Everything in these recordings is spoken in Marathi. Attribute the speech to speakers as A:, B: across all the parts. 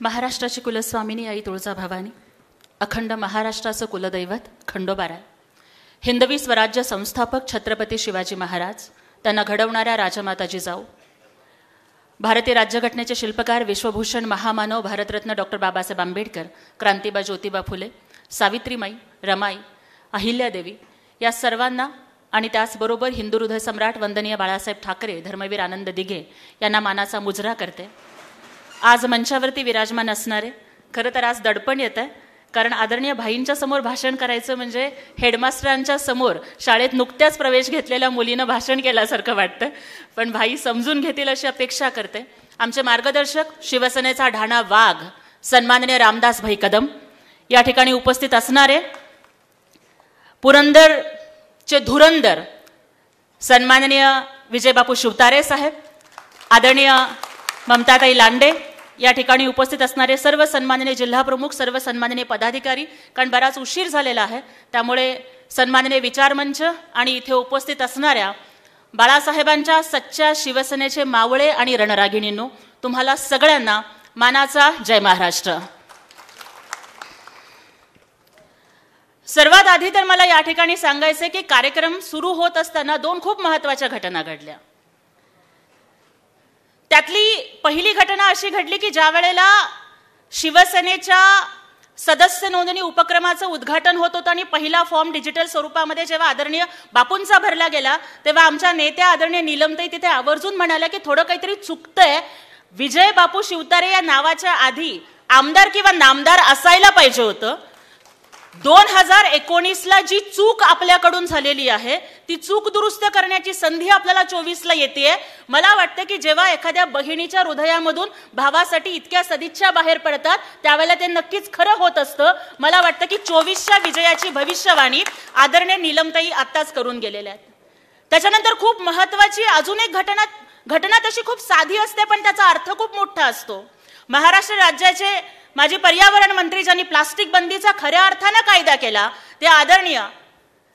A: महाराष्ट्राची कुलस्वामिनी आई तुळजाभवानी, अखंड महाराष्ट्राचं कुलदैवत खंडोबाराय, हिंदवी स्वराज्य संस्थापक छत्रपती शिवाजी महाराज, त्यांना घडवणाऱ्या राजमाता जिजाऊ, भारतीय राज्यघटनेचे शिल्पकार विश्वभूषण महामानव भारतरत्न डॉक्टर बाबासाहेब आंबेडकर, क्रांतिबा ज्योतिबा फुले, सावित्रीमाई, रमाई, अहिल्यादेवी या सर्वांना आणि त्याचबरोबर हिंदू हृदय सम्राट वंदनीय बाळासाहेब ठाकरे, धर्मवीर आनंद दिघे यांना मानाचा मुजरा करते. आज मंचावरती विराजमान असणारे, खरं तर आज दडपण येत आहे, कारण आदरणीय भाईंच्या समोर भाषण करायचं म्हणजे हेडमास्टरांच्या समोर शाळेत नुकत्याच प्रवेश घेतलेल्या मुलीनं भाषण केल्यासारखं वाटतं. पण भाई समजून घेतील अशी अपेक्षा करते. आमचे मार्गदर्शक, शिवसेनेचा ढाणा वाघ, सन्माननीय रामदास भाई कदम या ठिकाणी उपस्थित असणारे, पुरंदरचे धुरंदर सन्माननीय विजयबापू शिवतारे साहेब, आदरणीय ममताताई लांडे या ठिकाणी उपस्थित असणारे सर्व सन्माननीय जिल्हाप्रमुख, सर्व सन्माननीय पदाधिकारी, कारण बराच उशीर झालेला आहे त्यामुळे सन्माननीय विचारमंच आणि इथे उपस्थित असणाऱ्या बाळासाहेबांच्या सच्च्या शिवसेनेचे मावळे आणि रणरागिणींनो, तुम्हाला सगळ्यांना मानाचा जय महाराष्ट्र. सर्वात आधी तर मला या ठिकाणी सांगायचे की कार्यक्रम सुरू होत असताना दोन खूप महत्त्वाच्या घटना घडल्या. त्यातली पहिली घटना अशी घडली की ज्या वेळेला शिवसेनेच्या सदस्य नोंदणी उपक्रमाचं उद्घाटन होत होतं आणि पहिला फॉर्म डिजिटल स्वरूपामध्ये जेव्हा आदरणीय बापूंचा भरला गेला, तेव्हा आमच्या नेत्या आदरणीय नीलमताई तिथे आवर्जून म्हणाल्या की थोडं काहीतरी चुकतंय, विजय बापू शिवतारे या नावाच्या आधी आमदार किंवा नामदार असायला पाहिजे होतं. 2019ला जी चूक आपल्याकडून झालेली आहे ती चूक दुरुस्त करण्याची संधी आपल्याला 24ला येते. मला वाटतं की जेव्हा एखाद्या बहिणीच्या हृदयामधून भावासाठी इतक्या सदिच्छा बाहेर पडतात त्यावेळेला ते नक्कीच खरं होत असतं. मला वाटतं की 24च्या विजयाची भविष्यवाणी आदरणीय नीलमताई आत्ताच करून गेलेल्या आहेत. त्याच्यानंतर खूप महत्त्वाची अजून एक घटना तशी खूप साधी असते पण त्याचा अर्थ खूप मोठा असतो. महाराष्ट्र राज्याचे माजी पर्यावरण मंत्री ज्यांनी प्लास्टिक बंदीचा खऱ्या अर्थानं कायदा केला ते आदरणीय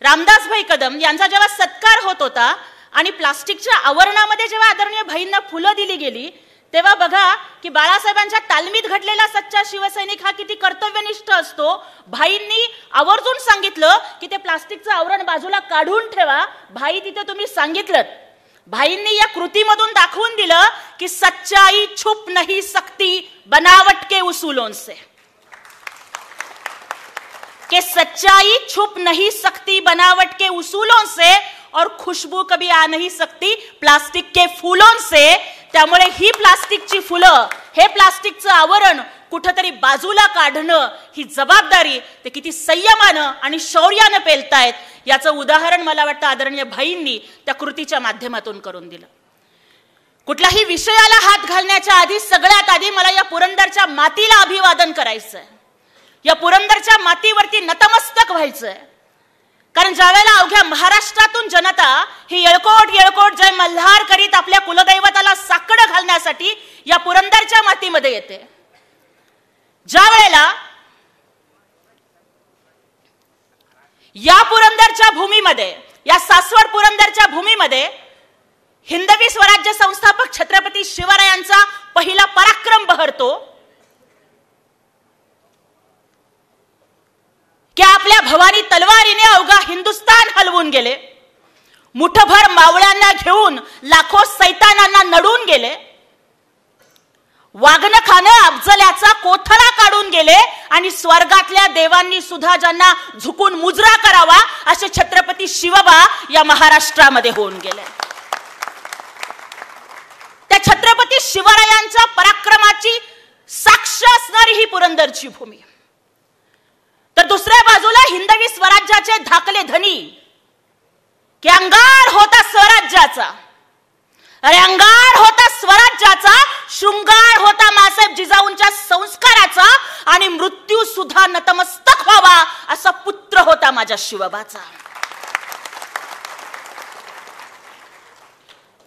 A: रामदास भाई कदम यांचा जेव्हा सत्कार होत होता आणि प्लास्टिकच्या आवरणामध्ये जेव्हा आदरणीय भाईंना फुलं दिली गेली तेव्हा बघा की बाळासाहेबांच्या तालमीत घडलेला सच्चा शिवसैनिक हा किती कर्तव्यनिष्ठ असतो. भाईंनी आवर्जून सांगितलं की ते प्लास्टिकचं आवरण बाजूला काढून ठेवा. भाई तिथे तुम्ही सांगितलं, भाईंनी या कृतीमधून दाखवून दिलं की सच्चाई छुप नहीं सकती बनावट के उसूलों से, कि सच्चाई छुप नहीं सकती बनावट के उसूलों से और खुशबू कभी आ नहीं सकती प्लास्टिक के फूलों से. त्यामुळे ही प्लास्टिकची फुलं, हे प्लास्टिकचं आवरण कुठेतरी बाजूला काढणं ही जबाबदारी ते किती संयमानं आणि शौर्यानं पेलतायत याचं उदाहरण मला वाटतं आदरणीय भाईंनी त्या कृतीच्या माध्यमातून करून दिलं. कुठल्याही विषयाला हात घालण्याच्या आधी सगळ्यात आधी मला या पुरंदरच्या मातीला अभिवादन करायचंय, या पुरंदरच्या मातीवरती नतमस्तक व्हायचंय. कारण ज्यावेळेला अवघ्या महाराष्ट्रातून जनता ही येळकोट येळकोट जय मल्हार करीत आपल्या कुलदैवताला साकडं घालण्यासाठी या पुरंदरच्या मातीमध्ये येते, ज्या वेळेला या पुरंदरच्या भूमीमध्ये, या सासवड पुरंदरच्या भूमीमध्ये हिंदवी स्वराज्य संस्थापक छत्रपती शिवरायांचा पहिला पराक्रम बहरतो की आपल्या भवानी तलवारीने अवघा हिंदुस्तान हलवून गेले, मुठभर मावळ्यांना घेऊन लाखो सैतानांना नडून गेले, वाघनखानं अफजल्याचा कोथळा काढून गेले आणि स्वर्गातल्या देवांनी सुद्धा ज्यांना झुकून मुजरा करावा असे छत्रपती शिवबा या महाराष्ट्रामध्ये होऊन गेले. त्या छत्रपती शिवरायांच्या पराक्रमाची साक्ष असणारी ही पुरंदरची भूमी. तर दुसऱ्या बाजूला हिंदवी स्वराज्याचे धाकले धनी की अंगार होता स्वराज्याचा, अरे अंगार होता स्वराज्याचा, शृंगार होता मासाहेब जिजाऊंच्या संस्काराचा आणि मृत्यू सुद्धा नतमस्तक व्हावा असा पुत्र होता माझ्या शिवबाचा.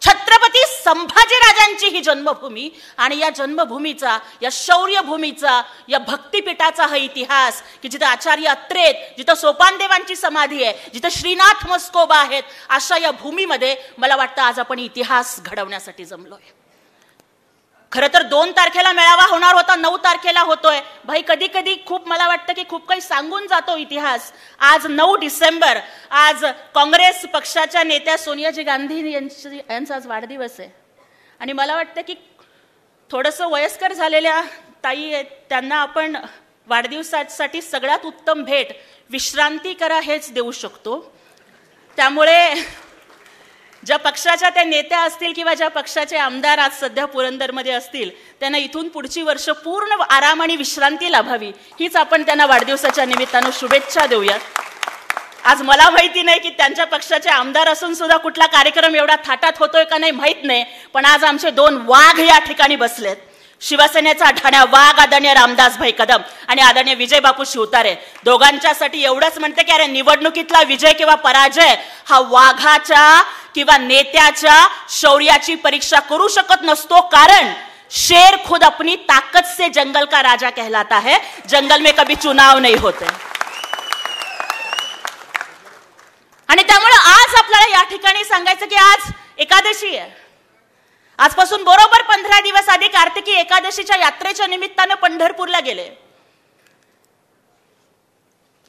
A: छत्रपती संभाजीराजांची ही जन्मभूमी आणि या जन्मभूमीचा, या शौर्यभूमीचा, या भक्तिपीठाचा हा इतिहास की जिथे आचार्य अत्रे आहेत, जिथे सोपानदेवांची समाधी आहे, जिथे श्रीनाथ मस्कोबा आहेत, अशा या भूमीमध्ये मला वाटतं आज आपण इतिहास घडवण्यासाठी जमलोय. खरं तर 2 तारखेला मेळावा होणार होता, 9 तारखेला होतोय. भाई कधी कधी खूप मला वाटतं की खूप काही सांगून जातो इतिहास. आज 9 डिसेंबर, आज काँग्रेस पक्षाच्या नेत्या सोनियाजी गांधी यांचा आज वाढदिवस आहे. आणि मला वाटतं की थोडंसं वयस्कर झालेल्या ताई आहेत, त्यांना आपण वाढदिवसासाठी सगळ्यात उत्तम भेट विश्रांती करा हेच देऊ शकतो. त्यामुळे ज्या पक्षाच्या त्या नेत्या असतील किंवा ज्या पक्षाचे आमदार आज सध्या पुरंदरमध्ये असतील, त्यांना इथून पुढची वर्ष पूर्ण आराम आणि विश्रांती लाभावी हीच आपण त्यांना वाढदिवसाच्या निमित्तानं शुभेच्छा देऊयात. आज मला माहिती नाही की त्यांच्या पक्षाचे आमदार असून सुद्धा कुठला कार्यक्रम एवढा थाटात होतोय का नाही माहित नाही, पण आज आमचे 2 वाघ या ठिकाणी बसलेत. शिवसेनेचा ठाण्या वाघ आदरणीय रामदासभाई कदम आणि आदरणीय विजय बापू शिवतारे. दोघांच्यासाठी एवढंच म्हणते की अरे निवडणुकीतला विजय किंवा पराजय हा वाघाच्या किंवा नेत्याच्या शौर्याची परीक्षा करू शकत नसतो, कारण शेर खुद अपनी ताकत से जंगल का राजा कहलाता है, जंगल में कभी चुनाव नहीं होते. आणि त्यामुळे आज आपल्याला या ठिकाणी सांगायचं की आज एकादशी आहे. आजपासून बरोबर 15 दिवस आधी कार्तिकी एकादशीच्या यात्रेच्या निमित्तानं पंढरपूरला गेले.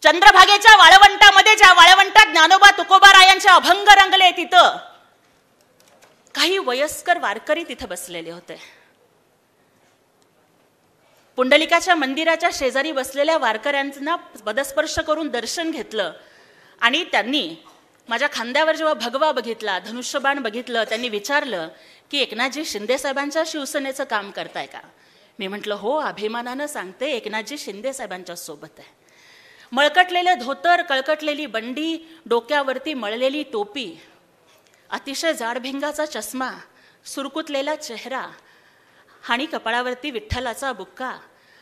A: चंद्रभागेच्या वाळवंटामध्ये, ज्या वाळवंटात ज्ञानोबा तुकोबारायांचे अभंग रंगले, तिथं काही वयस्कर वारकरी तिथे बसलेले होते. पुंडलिकाच्या मंदिराच्या शेजारी बसलेल्या वारकऱ्यांना पदस्पर्श करून दर्शन घेतलं आणि त्यांनी माझ्या खांद्यावर जेव्हा भगवा बघितला, धनुष्यबाण बघितलं, त्यांनी विचारलं की एकनाथजी शिंदे साहेबांच्या शिवसेनेचं काम करताय का? मी म्हटलं हो, अभिमानानं सांगते एकनाथजी शिंदे साहेबांच्या सोबत आहे. मळकटलेलं धोतर, कळकटलेली बंडी, डोक्यावरती मळलेली टोपी, अतिशय जाडभिंगाचा चष्मा, सुरकुतलेला चेहरा आणि कपाळावरती विठ्ठलाचा बुक्का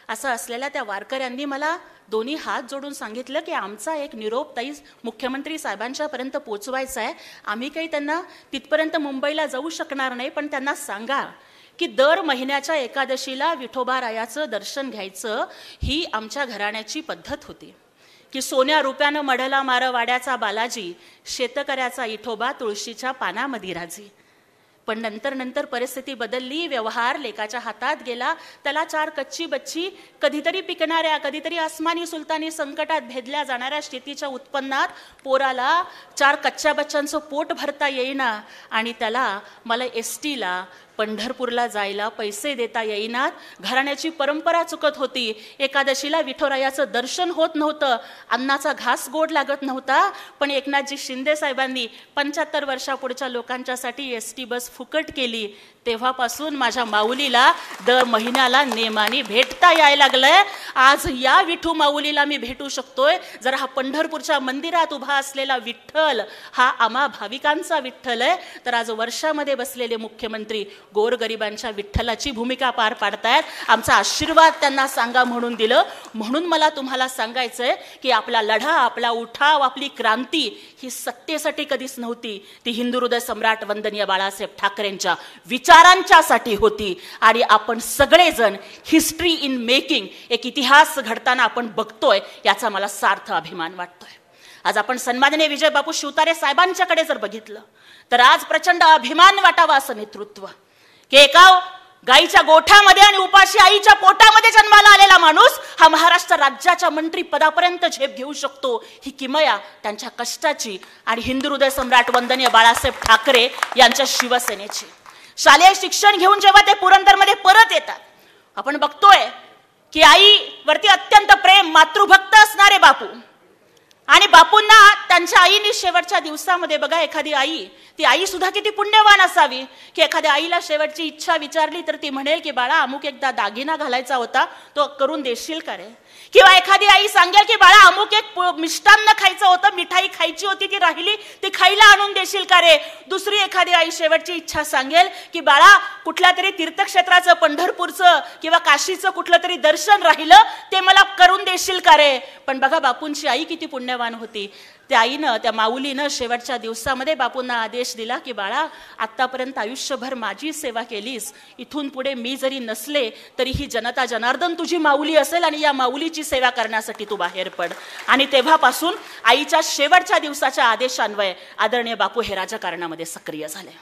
A: असं असलेल्या त्या वारकऱ्यांनी मला दोन्ही हात जोडून सांगितलं की आमचा एक निरोप ताई मुख्यमंत्री साहेबांच्या पर्यंत पोहोचवायचा आहे. आम्ही काही त्यांना तिथपर्यंत मुंबईला जाऊ शकणार नाही, पण त्यांना सांगा की दर महिन्याच्या एकादशीला विठोबारायाचं दर्शन घ्यायचं ही आमच्या घराण्याची पद्धत होती. की सोन्या रुपयानं मढला मार वाड्याचा बालाजी, शेतकऱ्याचा इठोबा तुळशीच्या पानामध्ये राजी. पण नंतर परिस्थिती बदलली, व्यवहार लेकाच्या हातात गेला. त्याला 4 कच्ची बच्ची, कधीतरी पिकणाऱ्या, कधीतरी आसमानी सुलतानी संकटात भेदल्या जाणाऱ्या शेतीच्या उत्पन्नात पोराला 4 कच्च्या बच्चांचं पोट भरता येईना आणि त्याला मला एसटीला पंढरपूरला जायला पैसे देता येईनात. घराण्याची परंपरा चुकत होती. एकादशीला विठोरायाचं दर्शन होत नव्हतं, अन्नाचा घास गोड लागत नव्हता. पण एकनाथजी शिंदे साहेबांनी 75 वर्षापुढच्या लोकांच्यासाठी एसटी बस फुकट केली. तेव्हापासून माझ्या माऊलीला दर महिन्याला नेमाने भेटता यायला लागलंय. आज या विठू माऊलीला मी भेटू शकतोय. जर हा पंढरपूरच्या मंदिरात उभा असलेला विठ्ठल हा आम्हा भाविकांचा विठ्ठल आहे, तर आज वर्षामध्ये बसलेले मुख्यमंत्री गोरगरिबांच्या विठ्ठलाची भूमिका पार पाडतायत. आमचा आशीर्वाद त्यांना सांगा म्हणून दिलं. म्हणून मला तुम्हाला सांगायचंय की आपला लढा, आपला उठाव, आपली क्रांती ही सत्तेसाठी कधीच नव्हती. ती हिंदू हृदय सम्राट वंदनीय बाळासाहेब ठाकरेंच्या विचारांच्यासाठी होती. आणि आपण सगळेजण हिस्ट्री इन मेकिंग, एक इतिहास घडताना आपण बघतोय, याचा मला सार्थ अभिमान वाटतोय. आज आपण सन्माननीय विजय बापू शिवतारे साहेबांच्याकडे जर बघितलं तर आज प्रचंड अभिमान वाटावा असं नेतृत्व, की एका गाईच्या गोठ्यामध्ये आणि उपाशी आईच्या पोटामध्ये जन्माला आलेला माणूस हा महाराष्ट्र राज्याच्या मंत्री पदापर्यंत झेप घेऊ शकतो. ही किमया त्यांच्या कष्टाची आणि हिंदू हृदय सम्राट वंदनीय बाळासाहेब ठाकरे यांच्या शिवसेनेची. शालेय शिक्षण घेऊन जेव्हा ते पुरंदरमध्ये परत येतात, आपण बघतोय की आईवरती अत्यंत प्रेम, मातृभक्त असणारे बापू आणि बापूंना त्यांच्या आईने शेवटच्या दिवसामध्ये बघा, एखादी आई, ती आई सुद्धा किती पुण्यवान असावी की एखाद्या आईला शेवटची इच्छा विचारली तर ती म्हणेल की बाळा अमुक एकदा दागिना घालायचा होता, तो करून देशील का रे? किंवा एखादी आई सांगेल की बाळा अमुक एक मिष्टान्न खायचं होतं, मिठाई खायची होती, ती राहिली, ती खायला आणून देशील का रे? दुसरी एखादी आई शेवटची इच्छा सांगेल की बाळा कुठल्या तरी तीर्थक्षेत्राचं, पंढरपूरचं किंवा काशीचं कुठलं तरी दर्शन राहिलं, ते मला करून देशील का रे? पण बघा बापूंची आई किती पुण्यवान होती. त्या आईनं, त्या माऊलीनं शेवटच्या दिवसामध्ये बापूंना आदेश दिला की बाळा आतापर्यंत आयुष्यभर माझी सेवा केलीस, इथून पुढे मी जरी नसले तरी ही जनता जनार्दन तुझी माऊली असेल आणि या माऊलीची सेवा करण्यासाठी तू बाहेर पड. आणि तेव्हापासून आईच्या शेवटच्या दिवसाच्या आदेशान्वये आदरणीय बापू हे राजकारणामध्ये सक्रिय झाले.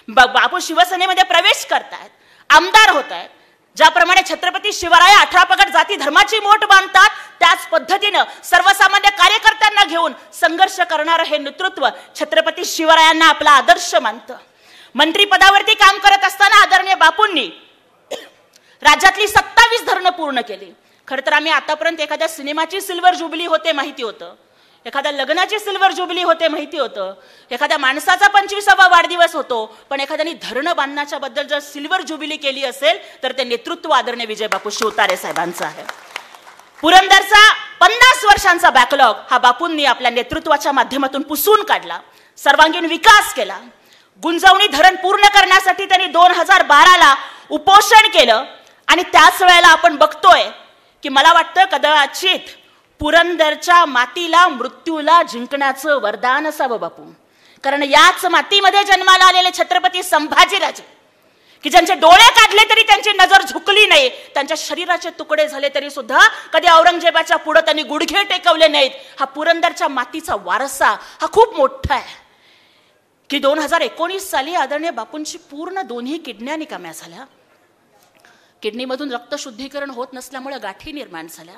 A: बापू शिवसेनेमध्ये प्रवेश करतायत आमदार होत आहेत. ज्याप्रमाणे छत्रपती शिवराय 18 पगड जाती धर्माची मोठ बांधतात, त्याच पद्धतीनं सर्वसामान्य कार्यकर्त्यांना घेऊन संघर्ष करणारं हे नेतृत्व छत्रपती शिवरायांना आपला आदर्श मानतं. मंत्रिपदावरती काम करत असताना आदरणीय बापूंनी राज्यातली 27 धरणं पूर्ण केली. खरं तर आम्ही आतापर्यंत एखाद्या सिनेमाची सिल्वर जुबली होते माहिती होतं, एखाद्या लग्नाची सिल्वर जुबली होते माहिती होतं, एखाद्या माणसाचा 25वा वाढदिवस होतो, पण एखाद्याने धरणं बांधण्याच्या बद्दल जर सिल्वर जुबिली केली असेल तर ते नेतृत्व आदरणीय विजयबापू शिवतारे साहेबांचं आहे. पुरंदरचा 50 वर्षांचा बॅकलॉग हा बापूंनी आपल्या नेतृत्वाच्या माध्यमातून पुसून काढला, सर्वांगीण विकास केला. गुंजवणी धरण पूर्ण करण्यासाठी त्यांनी 2012ला उपोषण केलं आणि त्याच वेळेला आपण बघतोय की मला वाटतं कदाचित पुरंदरच्या मातीला मृत्यूला जिंकण्याचं वरदान असावं बापू. कारण याच मातीमध्ये जन्माला आलेले छत्रपती संभाजीराजे की ज्यांचे डोळे काढले तरी त्यांची नजर झुकली नाही, त्यांच्या शरीराचे तुकडे झाले तरी सुद्धा कधी औरंगजेबाच्या पुढे त्यांनी गुडघे टेकवले नाहीत. हा पुरंदरच्या मातीचा वारसा हा खूप मोठा आहे की 2019 साली आदरणीय बापूंची पूर्ण दोन्ही किडन्या निकाम्या झाल्या. किडनीमधून रक्त शुद्धीकरण होत नसल्यामुळे गाठी निर्माण झाल्या,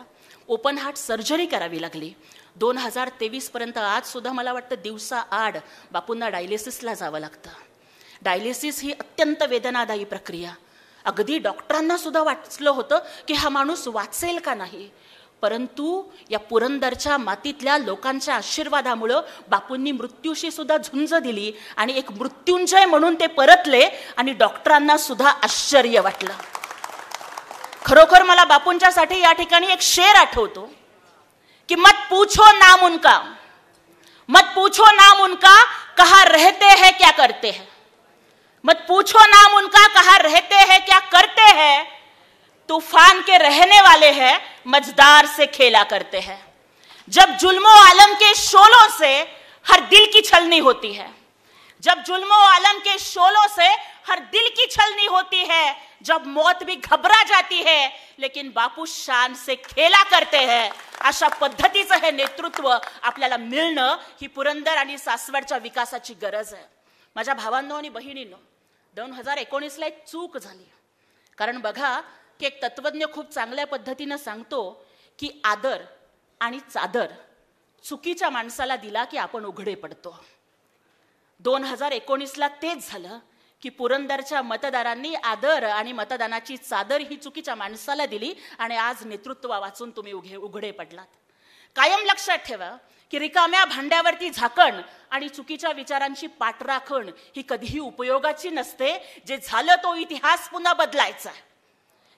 A: ओपन हार्ट सर्जरी करावी लागली. 2023 पर्यंत आज सुद्धा मला वाटतं दिवसा आड बापूंना डायलिसिसला जावं लागतं. डायलिसिस ही अत्यंत वेदनादायी प्रक्रिया. अगदी डॉक्टरांना सुद्धा वाटलं होतं की हा माणूस वाचेल का नाही, परंतु या पुरंदरच्या मातीतल्या लोकांच्या आशीर्वादामुळं बापूंनी मृत्यूशी सुद्धा झुंज दिली आणि एक मृत्युंजय म्हणून ते परतले आणि डॉक्टरांना सुद्धा आश्चर्य वाटलं. खरोखर मला बापूंच्यासाठी या ठिकाणी एक शेर आठवतो कि मत पूछो नाम उनका, मत पूछो नाम उनका, कहाँ रहते हैं क्या करते हैं. मत पूछो नाम उनका, कहाँ रहते हैं क्या करते हैं. तूफान के रहने वाले हैं, मझदार से खेला करते हैं. जब जुल्मो आलम के शोलों से हर दिल की छलनी होती है, जब जुल्मो आलम के शोलों से हर दिल की छलनी होती है, जब मौत भी घबरा जाती है लेकिन बापू शान से खेला करते हैं. अशा पद्धतीचं हे नेतृत्व आपल्याला मिळणं ही पुरंदर आणि सासवडच्या विकासाची गरज आहे. माझ्या भावांनो आणि बहिणींनो, 2019ला एक चूक झाली. कारण बघा की एक तत्वज्ञ खूप चांगल्या पद्धतीनं सांगतो की आदर आणि चादर चुकीच्या माणसाला दिला की आपण उघडे पडतो. 2019ला तेच झालं की पुरंदरच्या मतदारांनी आदर आणि मतदानाची चादर ही चुकीच्या माणसाला दिली आणि आज नेतृत्व वाचून तुम्ही उघडे पडलात. कायम लक्षात ठेवा की रिकाम्या भांड्यावरती झाकण आणि चुकीच्या विचारांची पाठराखण ही कधीही उपयोगाची नसते. जे झालं तो इतिहास पुन्हा बदलायचा.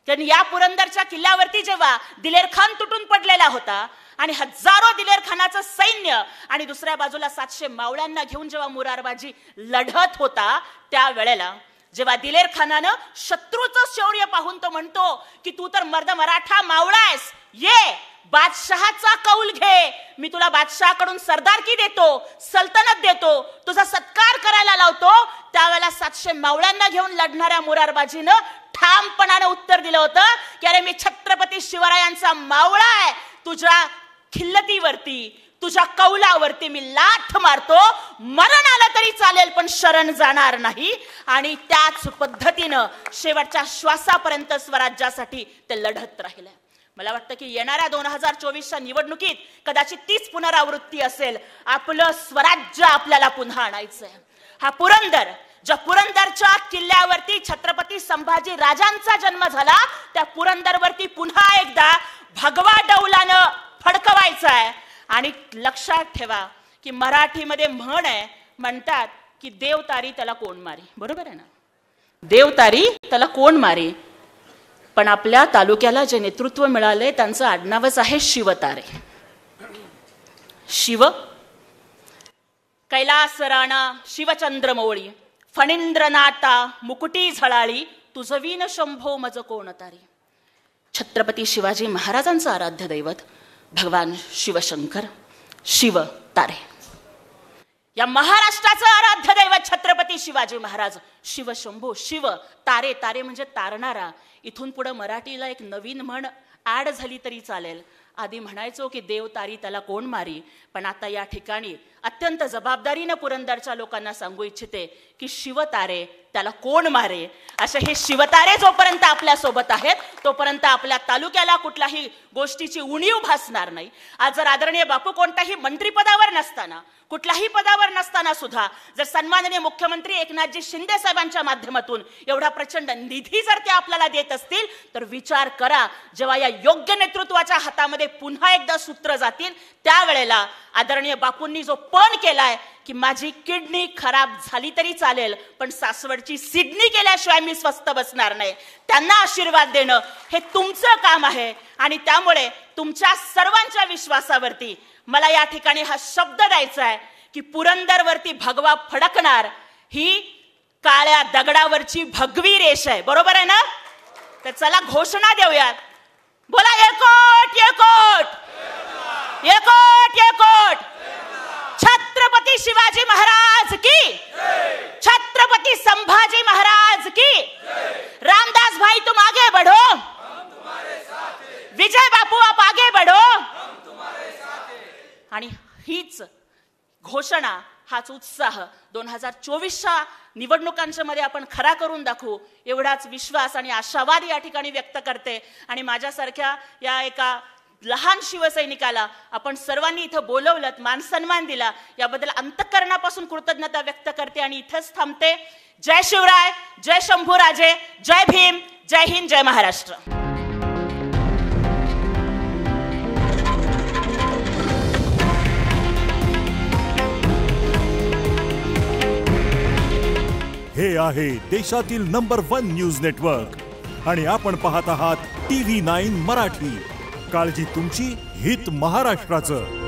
A: कारण या पुरंदरच्या किल्ल्यावरती जेव्हा दिलेर खान तुटून पडलेला होता आणि हजारो दिलेर खानाचं सैन्य आणि दुसऱ्या बाजूला 700 मावळ्यांना घेऊन जेव्हा मुरारबाजी लढत होता, त्यावेळेला जेव्हा दिलेर खानानं शत्रूचं शौर्य पाहून तो म्हणतो की तू तर मर्द मराठा मावळा आहेस, ये बादशहाचा कौल घे, मी तुला बादशहाकडून सरदारकी देतो, सल्तनत देतो, तुझा सत्कार करायला लावतो. त्यावेळेला 700 मावळ्यांना घेऊन लढणाऱ्या मुरारबाजीनं ठामपणानं उत्तर दिलं होतं की अरे मी छत्रपती शिवरायांचा मावळा आहे, तुझ्या खिल्लतीवरती तुझ्या कौलावरती मी लाथ मारतो, मरण आलं तरी चालेल पण शरण जाणार नाही. आणि त्याच पद्धतीनं शेवटच्या श्वासापर्यंत स्वराज्यासाठी ते लढत राहिले. मला वाटतं की येणाऱ्या 2024च्या निवडणुकीत कदाचित तीच पुनरावृत्ती असेल. आपलं स्वराज्य आपल्याला पुन्हा आणायचंय. हा पुरंदर, ज्या पुरंदरच्या किल्ल्यावरती छत्रपती संभाजी राजांचा जन्म झाला, त्या पुरंदरवरती पुन्हा एकदा भगवा डौलानं फडकवायचं आहे. आणि लक्षात ठेवा की मराठीमध्ये म्हण आहे, म्हणतात की देव तारी त्याला कोण मारी. बरोबर आहे ना, देव तारी त्याला कोण मारी. पण आपल्या तालुक्याला जे नेतृत्व मिळाले त्यांचं आडनावच आहे शिवतारे. शिव कैलास राणा शिवचंद्रमौळी, फणींद्रनाथा मुकुटी झळाळी, तुझवीन शंभो मज कोण तारी. छत्रपती शिवाजी महाराजांचं आराध्य दैवत भगवान शिवशंकर, शिव तारे. या महाराष्ट्राचं आराध्य दैवत छत्रपती शिवाजी महाराज, शिव शंभो, शिव तारे. तारे म्हणजे तारणारा. इथून पुढे मराठीला एक नवीन म्हण ऍड झाली तरी चालेल, आधी म्हणायचो की देव तारी त्याला कोण मारी, पण आता या ठिकाणी अत्यंत जबाबदारीनं पुरंदरच्या लोकांना सांगू इच्छिते की शिवतारे त्याला कोण मारे. असे हे शिवतारे जोपर्यंत आपल्या सोबत आहेत तोपर्यंत आपल्या तालुक्याला कुठल्याही गोष्टीची उणीव भासणार नाही. आज जर आदरणीय बापू कोणत्याही मंत्रिपदावर नसताना, कुठल्याही पदावर नसताना सुद्धा जर सन्माननीय मुख्यमंत्री एकनाथजी शिंदे साहेबांच्या माध्यमातून एवढा प्रचंड निधी जर ते आपल्याला देत असतील तर विचार करा, जेव्हा या योग्य नेतृत्वाच्या हातामध्ये पुन्हा एकदा सूत्र जातील त्यावेळेला आदरणीय बापूंनी जो पण केलाय की माझी किडनी खराब झाली तरी चालेल पण सासवडची सिडनी केल्याशिवाय मी स्वस्थ बसणार नाही, त्यांना आशीर्वाद देणं हे तुमचं काम आहे. आणि त्यामुळे तुमच्या सर्वांच्या विश्वासावरती मला या ठिकाणी हा शब्द द्यायचा आहे की पुरंदरवरती भगवा फडकणार ही काळ्या दगडावरची भगवी रेष आहे. बरोबर आहे ना? तर चला घोषणा देऊयात. बोला एकोट एकोट एकोट एकोट. छत्रपती शिवाजी महाराज की, छत्रपती संभाजी महाराज की. रामदास भाई तुम आगे बढ़ो, विजय बापू आप आगे बढ़ो. आणि हीच घोषणा, हाच उत्साह 2024च्या निवडणुकांच्या मध्ये आपण खरा करून दाखवू एवढाच विश्वास आणि आशावाद या ठिकाणी व्यक्त करते. आणि माझ्यासारख्या या एका लहान शिवसैनिकाला आपण सर्वांनी इथं बोलवलं, मान सन्मान दिला, याबद्दल अंतःकरणापासून कृतज्ञता व्यक्त करते आणि इथंच थांबते. जय शिवराय, जय शंभूराजे, जय भीम, जय हिंद, जय महाराष्ट्र.
B: हे आहे देशातील नंबर 1 न्यूज नेटवर्क आणि आपण पाहत आहात TV9 मराठी. काळजी तुमची, हित महाराष्ट्राचं.